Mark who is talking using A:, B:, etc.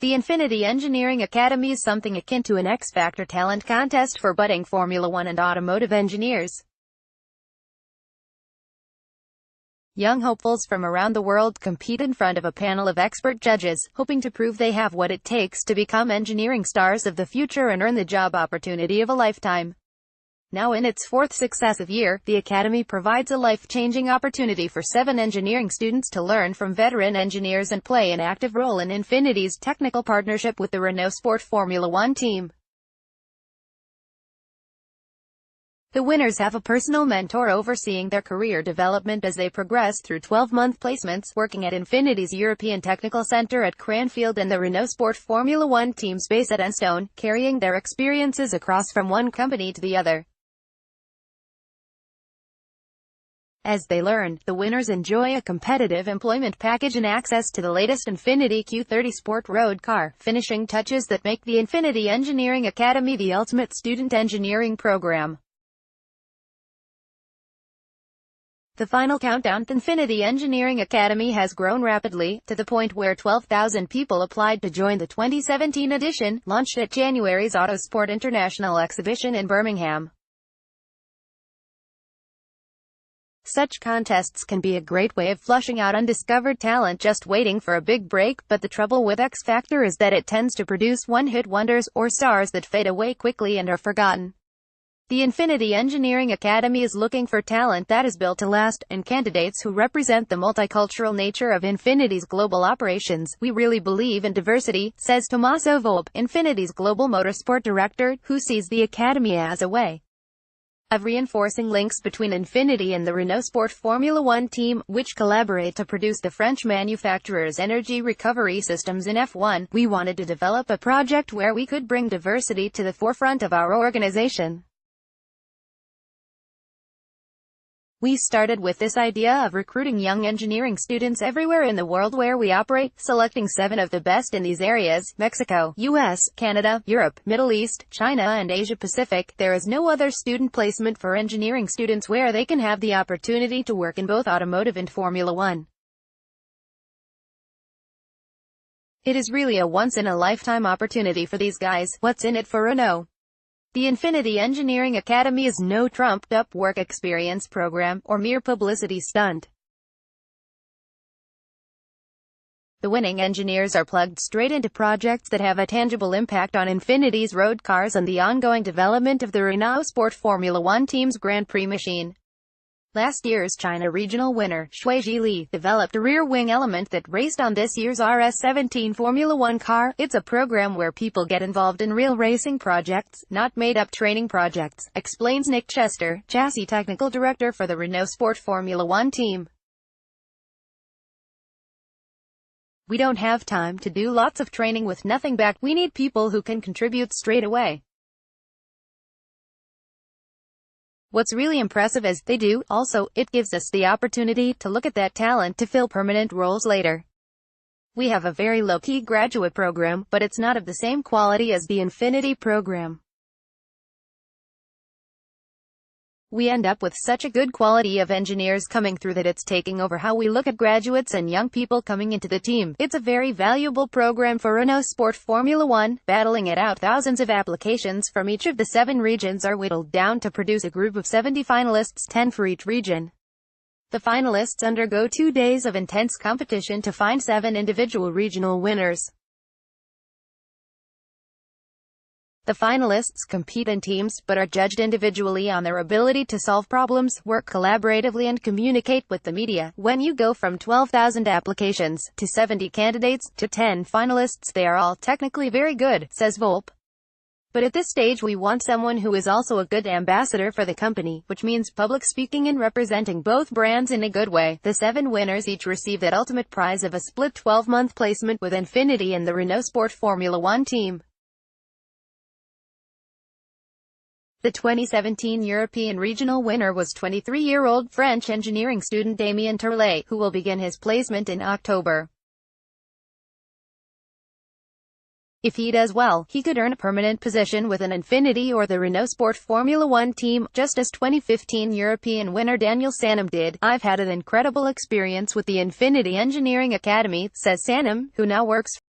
A: The INFINITI Engineering Academy is something akin to an X-Factor talent contest for budding Formula One and automotive engineers. Young hopefuls from around the world compete in front of a panel of expert judges, hoping to prove they have what it takes to become engineering stars of the future and earn the job opportunity of a lifetime. Now in its fourth successive year, the Academy provides a life-changing opportunity for 7 engineering students to learn from veteran engineers and play an active role in INFINITI's technical partnership with the Autosport Formula One team. The winners have a personal mentor overseeing their career development as they progress through 12-month placements, working at INFINITI's European Technical Centre at Cranfield and the Autosport Formula One team's base at Enstone, carrying their experiences across from one company to the other. As they learn, the winners enjoy a competitive employment package and access to the latest INFINITI Q30 Sport road car, finishing touches that make the INFINITI Engineering Academy the ultimate student engineering program. The final countdown, INFINITI Engineering Academy, has grown rapidly, to the point where 12,000 people applied to join the 2017 edition, launched at January's Autosport International Exhibition in Birmingham. Such contests can be a great way of flushing out undiscovered talent just waiting for a big break, but the trouble with X Factor is that it tends to produce one-hit wonders, or stars that fade away quickly and are forgotten. The INFINITI Engineering Academy is looking for talent that is built to last, and candidates who represent the multicultural nature of INFINITI's global operations. We really believe in diversity, says Tommaso Volpe, INFINITI's global motorsport director, who sees the Academy as a way of reinforcing links between INFINITI and the Autosport Formula One team, which collaborate to produce the French manufacturer's energy recovery systems in F1. We wanted to develop a project where we could bring diversity to the forefront of our organization. We started with this idea of recruiting young engineering students everywhere in the world where we operate, selecting 7 of the best in these areas: Mexico, US, Canada, Europe, Middle East, China and Asia Pacific. There is no other student placement for engineering students where they can have the opportunity to work in both automotive and Formula One. It is really a once-in-a-lifetime opportunity for these guys. What's in it for Renault? The INFINITI Engineering Academy is no trumped-up work experience program, or mere publicity stunt. The winning engineers are plugged straight into projects that have a tangible impact on INFINITI's road cars and the ongoing development of the Autosport Formula One team's Grand Prix machine. Last year's China regional winner, Shui Li, developed a rear-wing element that raced on this year's RS17 Formula One car. It's a program where people get involved in real racing projects, not made-up training projects, explains Nick Chester, chassis technical director for the Autosport Formula One team. We don't have time to do lots of training with nothing back. We need people who can contribute straight away. What's really impressive is, they do. Also, it gives us the opportunity to look at that talent to fill permanent roles later. We have a very low-key graduate program, but it's not of the same quality as the INFINITI program. We end up with such a good quality of engineers coming through that it's taking over how we look at graduates and young people coming into the team. It's a very valuable program for Autosport Formula One. Battling it out, thousands of applications from each of the 7 regions are whittled down to produce a group of 70 finalists, 10 for each region. The finalists undergo 2 days of intense competition to find 7 individual regional winners. The finalists compete in teams, but are judged individually on their ability to solve problems, work collaboratively and communicate with the media. When you go from 12,000 applications, to 70 candidates, to 10 finalists, they are all technically very good, says Volpe. But at this stage we want someone who is also a good ambassador for the company, which means public speaking and representing both brands in a good way. The 7 winners each receive that ultimate prize of a split 12-month placement with INFINITI and the Autosport Formula One team. The 2017 European regional winner was 23-year-old French engineering student Damien Turlet, who will begin his placement in October. If he does well, he could earn a permanent position with an INFINITI or the Autosport Formula One team, just as 2015 European winner Daniel Sannem did. I've had an incredible experience with the INFINITI Engineering Academy, says Sannem, who now works